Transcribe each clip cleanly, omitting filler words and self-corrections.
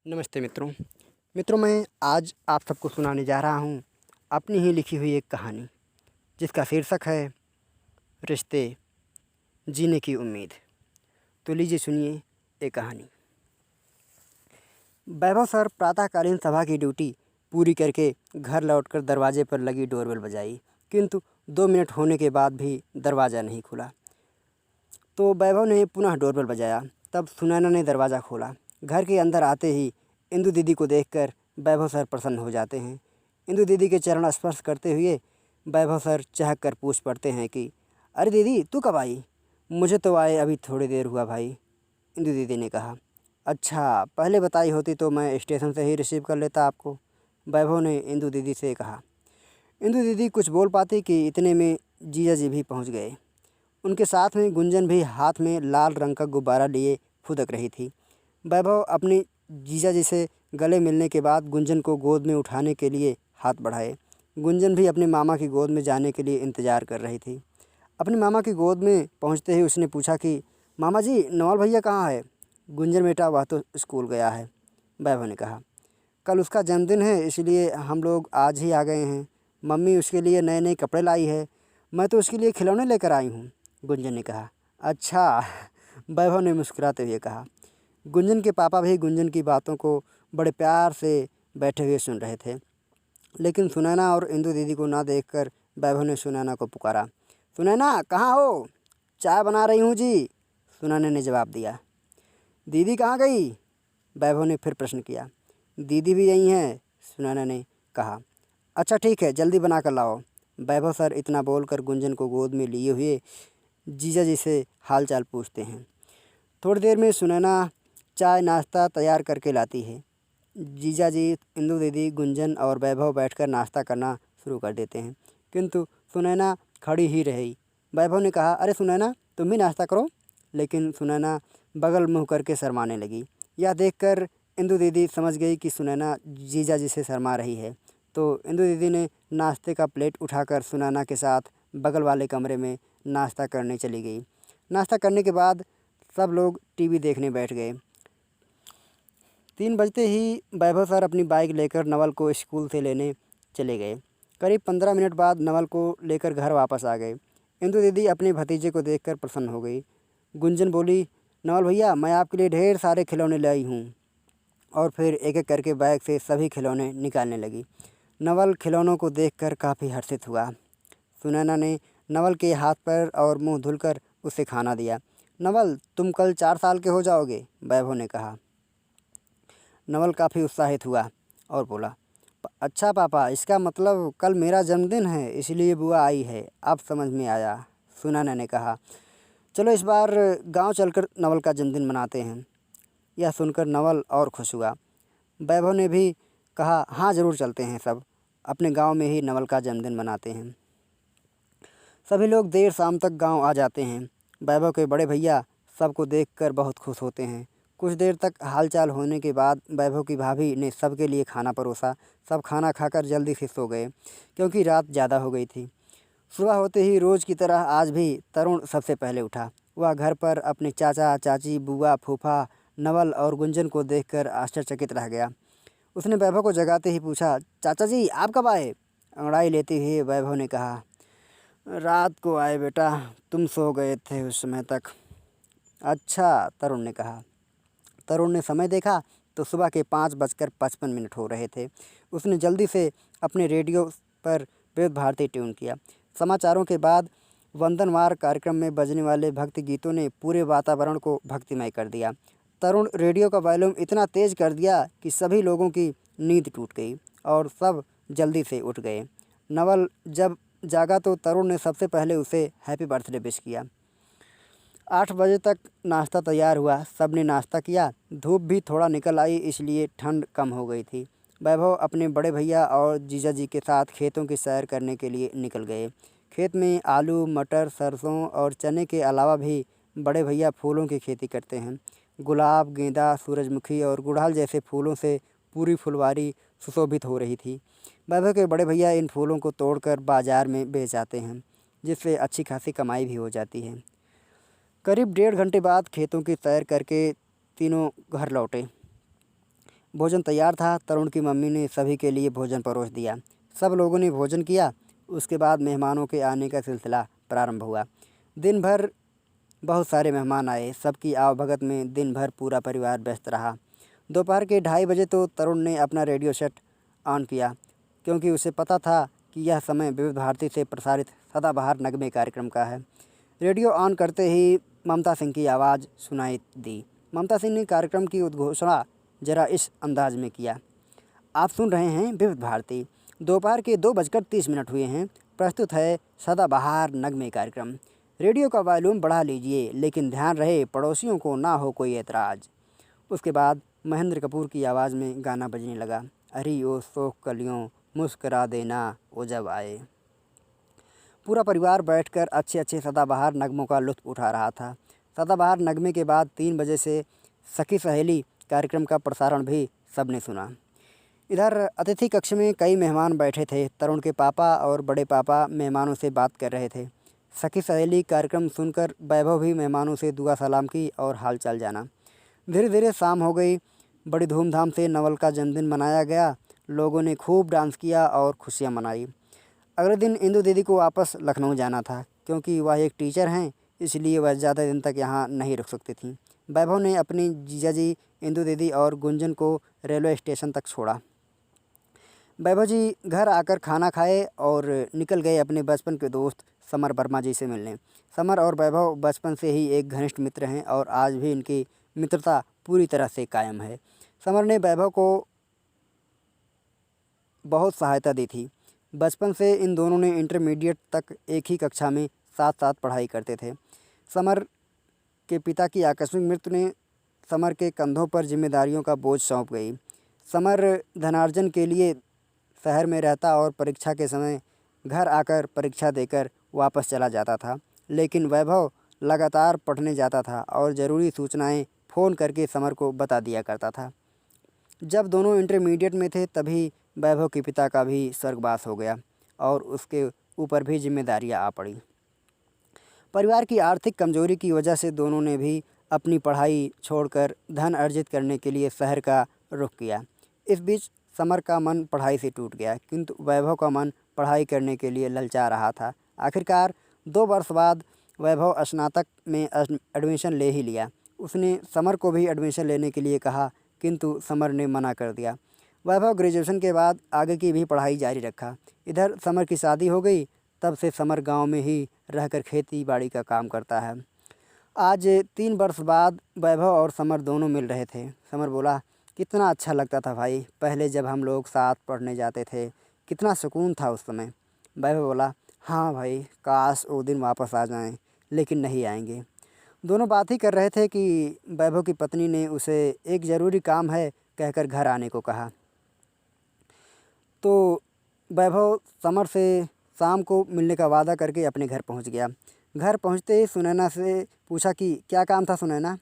नमस्ते मित्रों। मैं आज आप सबको सुनाने जा रहा हूँ अपनी ही लिखी हुई एक कहानी, जिसका शीर्षक है रिश्ते जीने की उम्मीद। तो लीजिए सुनिए एक कहानी। वैभव सर प्रातःकालीन सभा की ड्यूटी पूरी करके घर लौटकर दरवाजे पर लगी डोरबेल बजाई, किंतु 2 मिनट होने के बाद भी दरवाज़ा नहीं खुला। तो वैभव ने पुनः डोरबेल बजाया। तब सुनैना ने दरवाज़ा खोला। घर के अंदर आते ही इंदु दीदी को देखकर वैभव सर प्रसन्न हो जाते हैं। इंदु दीदी के चरण स्पर्श करते हुए वैभव सर चहक कर पूछ पड़ते हैं कि अरे दीदी, तू कब आई? मुझे तो आए अभी थोड़ी देर हुआ भाई, इंदु दीदी ने कहा। अच्छा, पहले बताई होती तो मैं स्टेशन से ही रिसीव कर लेता आपको, वैभव ने इंदु दीदी से कहा। इंदु दीदी कुछ बोल पाती कि इतने में जीजा जी भी पहुंच गए। उनके साथ में गुंजन भी हाथ में लाल रंग का गुब्बारा लिए फुदक रही थी। वैभव अपनी जीजा जी से गले मिलने के बाद गुंजन को गोद में उठाने के लिए हाथ बढ़ाए। गुंजन भी अपने मामा की गोद में जाने के लिए इंतज़ार कर रही थी। अपने मामा की गोद में पहुंचते ही उसने पूछा कि मामा जी, नवल भैया कहाँ है? गुंजन बेटा, वह तो स्कूल गया है, वैभव ने कहा। कल उसका जन्मदिन है, इसलिए हम लोग आज ही आ गए हैं। मम्मी उसके लिए नए नए कपड़े लाई है, मैं तो उसके लिए खिलौने लेकर आई हूँ, गुंजन ने कहा। अच्छा, वैभव ने मुस्कुराते हुए कहा। गुंजन के पापा भी गुंजन की बातों को बड़े प्यार से बैठे हुए सुन रहे थे, लेकिन सुनैना और इंदु दीदी को ना देखकर वैभव ने सुनैना को पुकारा। सुनैना, कहाँ हो? चाय बना रही हूँ जी, सुनैना ने जवाब दिया। दीदी कहाँ गई? वैभव ने फिर प्रश्न किया। दीदी भी यहीं है, सुनैना ने कहा। अच्छा ठीक है, जल्दी बना कर लाओ, वैभव सर इतना बोलकर गुंजन को गोद में लिए हुए जीजा जी से हालचाल पूछते हैं। थोड़ी देर में सुनैना चाय नाश्ता तैयार करके लाती है। जीजा जी, इंदु दीदी, गुंजन और वैभव बैठकर नाश्ता करना शुरू कर देते हैं, किंतु सुनैना खड़ी ही रही। वैभव ने कहा, अरे सुनैना, तुम भी नाश्ता करो, लेकिन सुनैना बगल मुँह करके शर्माने लगी। यह देखकर इंदु दीदी समझ गई कि सुनैना जीजा जी से शर्मा रही है, तो इंदु दीदी ने नाश्ते का प्लेट उठाकर सुनैना के साथ बगल वाले कमरे में नाश्ता करने चली गई। नाश्ता करने के बाद सब लोग टीवी देखने बैठ गए। 3 बजते ही वैभव सर अपनी बाइक लेकर नवल को स्कूल से लेने चले गए। करीब 15 मिनट बाद नवल को लेकर घर वापस आ गए। इंदु दीदी अपने भतीजे को देखकर प्रसन्न हो गई। गुंजन बोली, नवल भैया, मैं आपके लिए ढेर सारे खिलौने लाई हूँ, और फिर एक एक करके बैग से सभी खिलौने निकालने लगी। नवल खिलौनों को देखकर काफ़ी हर्षित हुआ। सुनैना ने नवल के हाथ पर और मुंह धुलकर उसे खाना दिया। नवल, तुम कल 4 साल के हो जाओगे, वैभव ने कहा। नवल काफ़ी उत्साहित हुआ और बोला, अच्छा पापा, इसका मतलब कल मेरा जन्मदिन है, इसलिए बुआ आई है, अब समझ में आया, सुनैना ने कहा। चलो इस बार गांव चलकर नवल का जन्मदिन मनाते हैं। यह सुनकर नवल और खुश हुआ। वैभव ने भी कहा, हाँ ज़रूर चलते हैं, सब अपने गांव में ही नवल का जन्मदिन मनाते हैं। सभी लोग देर शाम तक गांव आ जाते हैं। वैभव के बड़े भैया सबको देखकर बहुत खुश होते हैं। कुछ देर तक हालचाल होने के बाद वैभव की भाभी ने सबके लिए खाना परोसा। सब खाना खाकर जल्दी से सो गए, क्योंकि रात ज़्यादा हो गई थी। सुबह होते ही रोज़ की तरह आज भी तरुण सबसे पहले उठा। वह घर पर अपने चाचा चाची, बुआ, फूफा, नवल और गुंजन को देखकर आश्चर्यचकित रह गया। उसने वैभव को जगाते ही पूछा, चाचा जी आप कब आए? अंगड़ाई लेते हुए वैभव ने कहा, रात को आए बेटा, तुम सो गए थे उस समय तक। अच्छा, तरुण ने कहा। तरुण ने समय देखा तो सुबह के 5:55 हो रहे थे। उसने जल्दी से अपने रेडियो पर विविध भारती ट्यून किया। समाचारों के बाद वंदनवार कार्यक्रम में बजने वाले भक्ति गीतों ने पूरे वातावरण को भक्तिमय कर दिया। तरुण रेडियो का वॉल्यूम इतना तेज़ कर दिया कि सभी लोगों की नींद टूट गई और सब जल्दी से उठ गए। नवल जब जागा तो तरुण ने सबसे पहले उसे हैप्पी बर्थडे विश किया। 8 बजे तक नाश्ता तैयार हुआ। सब ने नाश्ता किया। धूप भी थोड़ा निकल आई, इसलिए ठंड कम हो गई थी। वैभव अपने बड़े भैया और जीजा जी के साथ खेतों की सैर करने के लिए निकल गए। खेत में आलू, मटर, सरसों और चने के अलावा भी बड़े भैया फूलों की खेती करते हैं। गुलाब, गेंदा, सूरजमुखी और गुड़हल जैसे फूलों से पूरी फुलवारी सुशोभित हो रही थी। वैभव के बड़े भैया इन फूलों को तोड़कर बाजार में बेच आते हैं, जिससे अच्छी खासी कमाई भी हो जाती है। करीब 1.5 घंटे बाद खेतों की सैर करके तीनों घर लौटे। भोजन तैयार था। तरुण की मम्मी ने सभी के लिए भोजन परोस दिया। सब लोगों ने भोजन किया। उसके बाद मेहमानों के आने का सिलसिला प्रारंभ हुआ। दिन भर बहुत सारे मेहमान आए। सबकी आवभगत में दिन भर पूरा परिवार व्यस्त रहा। दोपहर के 2:30 बजे तो तरुण ने अपना रेडियो सेट ऑन किया, क्योंकि उसे पता था कि यह समय विविध भारती से प्रसारित सदाबहार नगमे कार्यक्रम का है। रेडियो ऑन करते ही ममता सिंह की आवाज़ सुनाई दी। ममता सिंह ने कार्यक्रम की उद्घोषणा जरा इस अंदाज में किया। आप सुन रहे हैं विविध भारती। दोपहर के 2:30 हुए हैं। प्रस्तुत है सदाबहार नगमे कार्यक्रम। रेडियो का वॉल्यूम बढ़ा लीजिए, लेकिन ध्यान रहे पड़ोसियों को ना हो कोई एतराज़। उसके बाद महेंद्र कपूर की आवाज़ में गाना बजने लगा। अरे ओ शोख कलियों मुस्करा देना वो जब आए। पूरा परिवार बैठकर अच्छे अच्छे सदाबहार नगमों का लुत्फ़ उठा रहा था। सदाबहार नगमे के बाद 3 बजे से सखी सहेली कार्यक्रम का प्रसारण भी सबने सुना। इधर अतिथि कक्ष में कई मेहमान बैठे थे। तरुण के पापा और बड़े पापा मेहमानों से बात कर रहे थे। सखी सहेली कार्यक्रम सुनकर वैभव भी मेहमानों से दुआ सलाम की और हालचाल जाना। धीरे धीरे शाम हो गई। बड़ी धूमधाम से नवल का जन्मदिन मनाया गया। लोगों ने खूब डांस किया और खुशियाँ मनाई। अगले दिन इंदु दीदी को वापस लखनऊ जाना था, क्योंकि वह एक टीचर हैं, इसलिए वह ज़्यादा दिन तक यहाँ नहीं रुक सकती थीं। वैभव ने अपनी जीजाजी इंदु दीदी और गुंजन को रेलवे स्टेशन तक छोड़ा। वैभव जी घर आकर खाना खाए और निकल गए अपने बचपन के दोस्त समर वर्मा जी से मिलने। समर और वैभव बचपन से ही एक घनिष्ठ मित्र हैं और आज भी इनकी मित्रता पूरी तरह से कायम है। समर ने वैभव को बहुत सहायता दी थी। बचपन से इन दोनों ने इंटरमीडिएट तक एक ही कक्षा में साथ साथ पढ़ाई करते थे। समर के पिता की आकस्मिक मृत्यु ने समर के कंधों पर जिम्मेदारियों का बोझ सौंप गई। समर धनार्जन के लिए शहर में रहता और परीक्षा के समय घर आकर परीक्षा देकर वापस चला जाता था, लेकिन वैभव लगातार पढ़ने जाता था और ज़रूरी सूचनाएं फ़ोन करके समर को बता दिया करता था। जब दोनों इंटरमीडिएट में थे तभी वैभव के पिता का भी स्वर्गवास हो गया और उसके ऊपर भी जिम्मेदारियां आ पड़ी। परिवार की आर्थिक कमजोरी की वजह से दोनों ने भी अपनी पढ़ाई छोड़कर धन अर्जित करने के लिए शहर का रुख किया। इस बीच समर का मन पढ़ाई से टूट गया, किंतु वैभव का मन पढ़ाई करने के लिए ललचा रहा था। आखिरकार 2 वर्ष बाद वैभव स्नातक में एडमिशन ले ही लिया। उसने समर को भी एडमिशन लेने के लिए कहा, किंतु समर ने मना कर दिया। वैभव ग्रेजुएशन के बाद आगे की भी पढ़ाई जारी रखा। इधर समर की शादी हो गई। तब से समर गांव में ही रहकर खेती बाड़ी का काम करता है। आज 3 वर्ष बाद वैभव और समर दोनों मिल रहे थे। समर बोला, कितना अच्छा लगता था भाई, पहले जब हम लोग साथ पढ़ने जाते थे, कितना सुकून था उस समय। वैभव बोला, हाँ भाई, काश वो दिन वापस आ जाएं, लेकिन नहीं आएंगे। दोनों बात ही कर रहे थे कि वैभव की पत्नी ने उसे एक ज़रूरी काम है कहकर घर आने को कहा। तो वैभव समर से शाम को मिलने का वादा करके अपने घर पहुंच गया। घर पहुंचते ही सुनैना से पूछा कि क्या काम था सुनैना।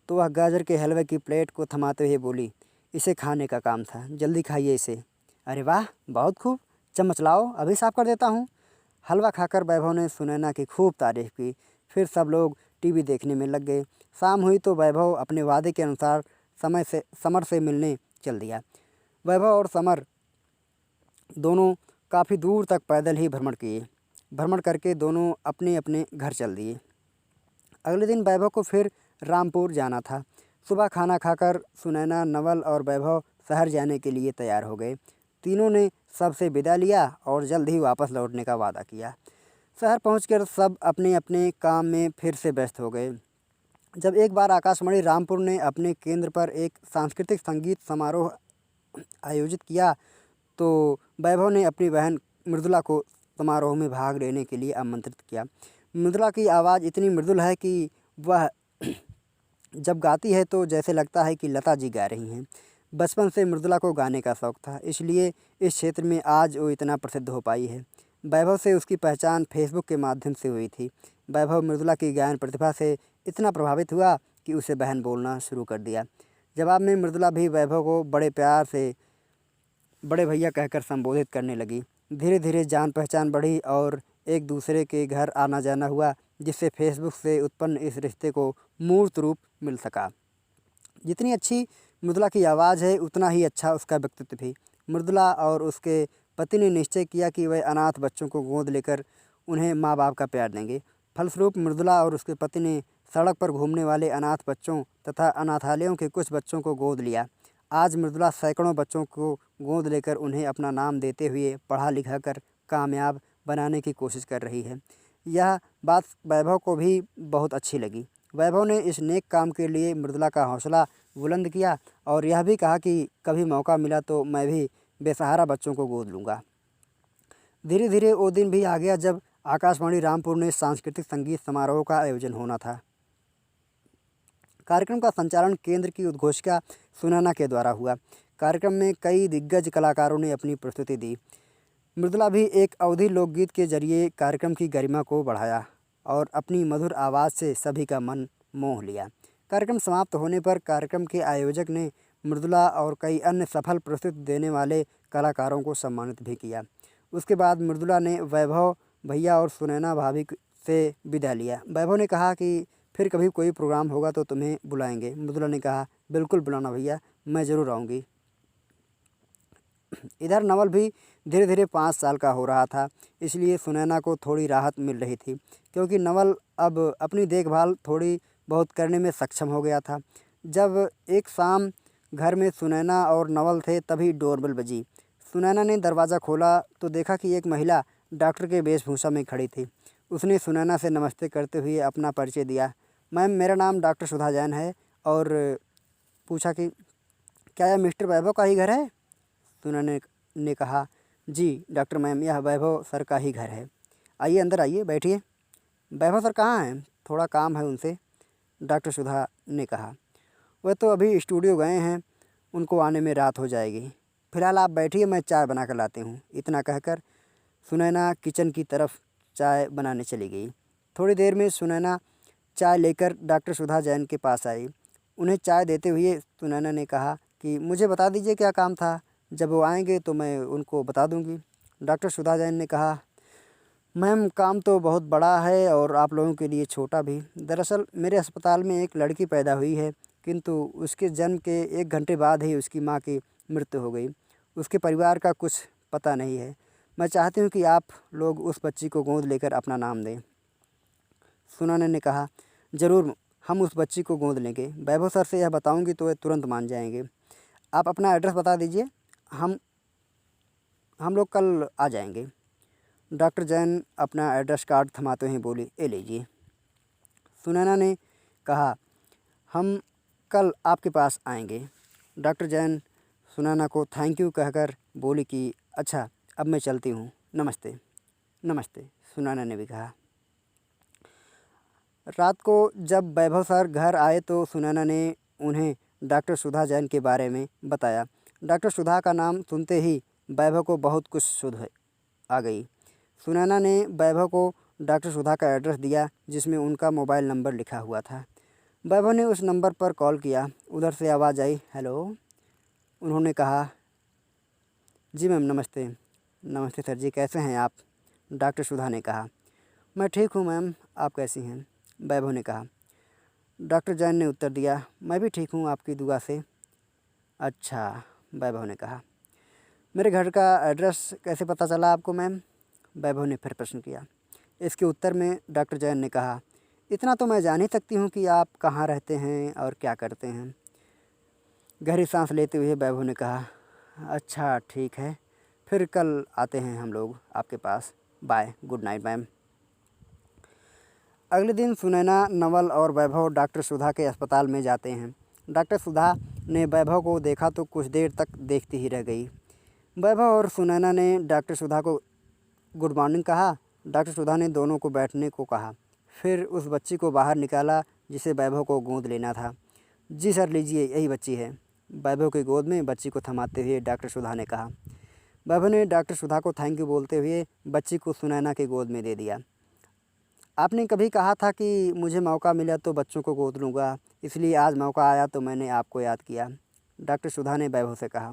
तो वह गाजर के हलवे की प्लेट को थमाते हुए बोली, इसे खाने का काम था, जल्दी खाइए इसे। अरे वाह, बहुत खूब, चम्मच लाओ, अभी साफ़ कर देता हूँ। हलवा खाकर वैभव ने सुनैना की खूब तारीफ़ की। फिर सब लोग टीवी देखने में लग गए। शाम हुई तो वैभव अपने वादे के अनुसार समर से मिलने चल दिया। वैभव और समर दोनों काफ़ी दूर तक पैदल ही भ्रमण किए। भ्रमण करके दोनों अपने अपने घर चल दिए। अगले दिन वैभव को फिर रामपुर जाना था। सुबह खाना खाकर सुनैना, नवल और वैभव शहर जाने के लिए तैयार हो गए। तीनों ने सबसे विदा लिया और जल्द ही वापस लौटने का वादा किया। शहर पहुंचकर सब अपने अपने काम में फिर से व्यस्त हो गए। जब एक बार आकाशवाणी रामपुर ने अपने केंद्र पर एक सांस्कृतिक संगीत समारोह आयोजित किया, तो वैभव ने अपनी बहन मृदुला को समारोह में भाग लेने के लिए आमंत्रित किया। मृदुला की आवाज़ इतनी मृदुल है कि वह जब गाती है तो जैसे लगता है कि लता जी गा रही हैं। बचपन से मृदुला को गाने का शौक़ था, इसलिए इस क्षेत्र में आज वो इतना प्रसिद्ध हो पाई है। वैभव से उसकी पहचान फेसबुक के माध्यम से हुई थी। वैभव मृदुला की गायन प्रतिभा से इतना प्रभावित हुआ कि उसे बहन बोलना शुरू कर दिया। जवाब में मृदुला भी वैभव को बड़े प्यार से बड़े भैया कहकर संबोधित करने लगी। धीरे धीरे जान पहचान बढ़ी और एक दूसरे के घर आना जाना हुआ, जिससे फेसबुक से उत्पन्न इस रिश्ते को मूर्त रूप मिल सका। जितनी अच्छी मृदुला की आवाज़ है उतना ही अच्छा उसका व्यक्तित्व भी। मृदुला और उसके पति ने निश्चय किया कि वह अनाथ बच्चों को गोद लेकर उन्हें माँ बाप का प्यार देंगे। फलस्वरूप मृदुला और उसके पति ने सड़क पर घूमने वाले अनाथ बच्चों तथा अनाथालयों के कुछ बच्चों को गोद लिया। आज मृदुला सैकड़ों बच्चों को गोद लेकर उन्हें अपना नाम देते हुए पढ़ा लिखा कर कामयाब बनाने की कोशिश कर रही है। यह बात वैभव को भी बहुत अच्छी लगी। वैभव ने इस नेक काम के लिए मृदुला का हौसला बुलंद किया और यह भी कहा कि कभी मौका मिला तो मैं भी बेसहारा बच्चों को गोद लूँगा। धीरे धीरे वो दिन भी आ गया जब आकाशवाणी रामपुर में सांस्कृतिक संगीत समारोह का आयोजन होना था। कार्यक्रम का संचालन केंद्र की उद्घोषिका सुनैना के द्वारा हुआ। कार्यक्रम में कई दिग्गज कलाकारों ने अपनी प्रस्तुति दी। मृदुला भी एक अवधी लोकगीत के जरिए कार्यक्रम की गरिमा को बढ़ाया और अपनी मधुर आवाज़ से सभी का मन मोह लिया। कार्यक्रम समाप्त होने पर कार्यक्रम के आयोजक ने मृदुला और कई अन्य सफल प्रस्तुति देने वाले कलाकारों को सम्मानित भी किया। उसके बाद मृदुला ने वैभव भैया और सुनैना भाभी से विदा लिया। वैभव ने कहा कि फिर कभी कोई प्रोग्राम होगा तो तुम्हें बुलाएंगे। मृदुला ने कहा, बिल्कुल बुलाना भैया, मैं ज़रूर आऊँगी। इधर नवल भी धीरे धीरे 5 साल का हो रहा था, इसलिए सुनैना को थोड़ी राहत मिल रही थी क्योंकि नवल अब अपनी देखभाल थोड़ी बहुत करने में सक्षम हो गया था। जब एक शाम घर में सुनैना और नवल थे तभी डोरबेल बजी। सुनैना ने दरवाज़ा खोला तो देखा कि एक महिला डॉक्टर के वेशभूषा में खड़ी थी। उसने सुनैना से नमस्ते करते हुए अपना परिचय दिया। मैम, मेरा नाम डॉक्टर सुधा जैन है। और पूछा कि क्या यह मिस्टर वैभव का ही घर है? सुनैना ने कहा, जी डॉक्टर मैम, यह वैभव सर का ही घर है। आइए अंदर आइए, बैठिए। वैभव सर कहाँ हैं? थोड़ा काम है उनसे, डॉक्टर सुधा ने कहा। वह तो अभी स्टूडियो गए हैं, उनको आने में रात हो जाएगी। फिलहाल आप बैठिए, मैं चाय बना कर लाती हूँ। इतना कहकर सुनैना किचन की तरफ चाय बनाने चली गई। थोड़ी देर में सुनैना चाय लेकर डॉक्टर सुधा जैन के पास आई। उन्हें चाय देते हुए सुनैना ने कहा कि मुझे बता दीजिए क्या काम था, जब वो आएंगे तो मैं उनको बता दूंगी। डॉक्टर सुधा जैन ने कहा, मैम काम तो बहुत बड़ा है और आप लोगों के लिए छोटा भी। दरअसल मेरे अस्पताल में एक लड़की पैदा हुई है, किंतु उसके जन्म के 1 घंटे बाद ही उसकी माँ की मृत्यु हो गई। उसके परिवार का कुछ पता नहीं है। मैं चाहती हूँ कि आप लोग उस बच्ची को गोद लेकर अपना नाम दें। सुनैना ने कहा, ज़रूर, हम उस बच्ची को गोद लेंगे। वैभव सर से यह बताऊंगी तो वे तुरंत मान जाएंगे। आप अपना एड्रेस बता दीजिए, हम लोग कल आ जाएंगे। डॉक्टर जैन अपना एड्रेस कार्ड थमाते हुए बोली, ए लीजिए। सुनैना ने कहा, हम कल आपके पास आएंगे। डॉक्टर जैन सुनैना को थैंक यू कहकर बोली कि अच्छा, अब मैं चलती हूँ, नमस्ते। नमस्ते, सुनैना ने भी कहा। रात को जब वैभव सर घर आए तो सुनैना ने उन्हें डॉक्टर सुधा जैन के बारे में बताया। डॉक्टर सुधा का नाम सुनते ही वैभव को बहुत कुछ सुध आ गई। सुनैना ने वैभव को डॉक्टर सुधा का एड्रेस दिया जिसमें उनका मोबाइल नंबर लिखा हुआ था। वैभव ने उस नंबर पर कॉल किया। उधर से आवाज़ आई, हेलो। उन्होंने कहा, जी मैम, नमस्ते। नमस्ते सर जी, कैसे हैं आप? डॉक्टर सुधा ने कहा, मैं ठीक हूँ मैम, आप कैसी हैं? वैभव ने कहा। डॉक्टर जैन ने उत्तर दिया, मैं भी ठीक हूँ आपकी दुआ से। अच्छा, वैभव ने कहा। मेरे घर का एड्रेस कैसे पता चला आपको मैम? वैभव ने फिर प्रश्न किया। इसके उत्तर में डॉक्टर जैन ने कहा, इतना तो मैं जान ही सकती हूँ कि आप कहाँ रहते हैं और क्या करते हैं। गहरी सांस लेते हुए वैभव ने कहा, अच्छा ठीक है, फिर कल आते हैं हम लोग आपके पास। Bye, good night ma'am. अगले दिन सुनैना, नवल और वैभव डॉक्टर सुधा के अस्पताल में जाते हैं। डॉक्टर सुधा ने वैभव को देखा तो कुछ देर तक देखती ही रह गई। वैभव और सुनैना ने डॉक्टर सुधा को गुड मॉर्निंग कहा। डॉक्टर सुधा ने दोनों को बैठने को कहा, फिर उस बच्ची को बाहर निकाला जिसे वैभव को गोद लेना था। जी सर, लीजिए, यही बच्ची है। वैभव की गोद में बच्ची को थमाते हुए डॉक्टर सुधा ने कहा। वैभव ने डॉक्टर सुधा को थैंक यू बोलते हुए बच्ची को सुनैना की गोद में दे दिया। आपने कभी कहा था कि मुझे मौका मिला तो बच्चों को गोद लूँगा, इसलिए आज मौका आया तो मैंने आपको याद किया, डॉक्टर सुधा ने वैभव से कहा।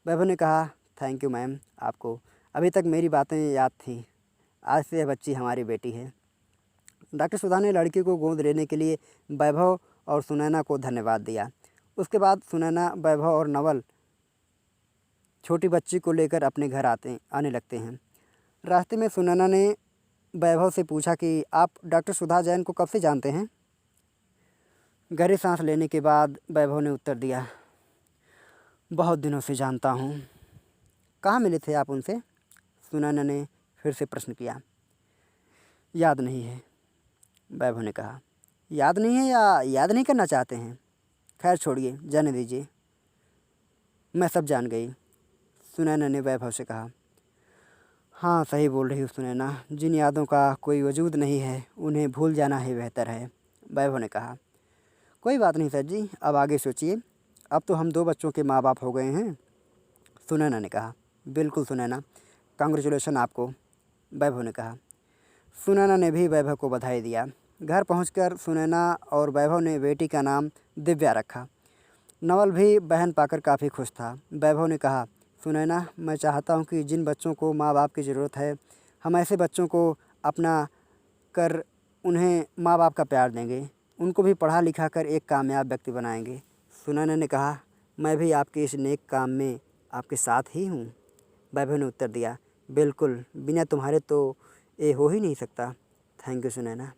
वैभव ने कहा, थैंक यू मैम, आपको अभी तक मेरी बातें याद थीं। आज से यह बच्ची हमारी बेटी है। डॉक्टर सुधा ने लड़की को गोद लेने के लिए वैभव और सुनैना को धन्यवाद दिया। उसके बाद सुनैना, वैभव और नवल छोटी बच्ची को लेकर अपने घर आने लगते हैं। रास्ते में सुनैना ने वैभव से पूछा कि आप डॉक्टर सुधा जैन को कब से जानते हैं? गहरी सांस लेने के बाद वैभव ने उत्तर दिया, बहुत दिनों से जानता हूँ। कहाँ मिले थे आप उनसे? सुनैना ने फिर से प्रश्न किया। याद नहीं है, वैभव ने कहा। याद नहीं है या याद नहीं करना चाहते हैं? खैर छोड़िए, जाने दीजिए, मैं सब जान गई, सुनैना ने वैभव से कहा। हाँ सही बोल रही हो सुनैना, जिन यादों का कोई वजूद नहीं है उन्हें भूल जाना ही बेहतर है, वैभव ने कहा। कोई बात नहीं सर जी, अब आगे सोचिए, अब तो हम 2 बच्चों के माँ बाप हो गए हैं, सुनैना ने कहा। बिल्कुल सुनैना, कांग्रेचुलेशन आपको, वैभव ने कहा। सुनैना ने भी वैभव को बधाई दिया। घर पहुंचकर सुनैना और वैभव ने बेटी का नाम दिव्या रखा। नवल भी बहन पाकर काफ़ी खुश था। वैभव ने कहा, सुनैना, मैं चाहता हूं कि जिन बच्चों को माँ बाप की ज़रूरत है, हम ऐसे बच्चों को अपना कर उन्हें माँ बाप का प्यार देंगे, उनको भी पढ़ा लिखा कर एक कामयाब व्यक्ति बनाएंगे। सुनैना ने कहा, मैं भी आपके इस नेक काम में आपके साथ ही हूँ, वैभव ने उत्तर दिया। बिल्कुल, बिना तुम्हारे तो ये हो ही नहीं सकता। Thank you Sunaina.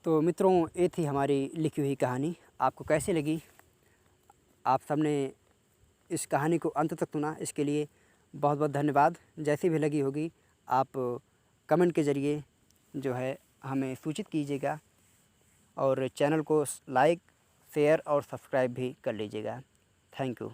तो मित्रों, ये थी हमारी लिखी हुई कहानी। आपको कैसी लगी? आप सबने इस कहानी को अंत तक सुना, इसके लिए बहुत बहुत धन्यवाद। जैसी भी लगी होगी आप कमेंट के ज़रिए जो है हमें सूचित कीजिएगा और चैनल को लाइक, शेयर और सब्सक्राइब भी कर लीजिएगा। Thank you.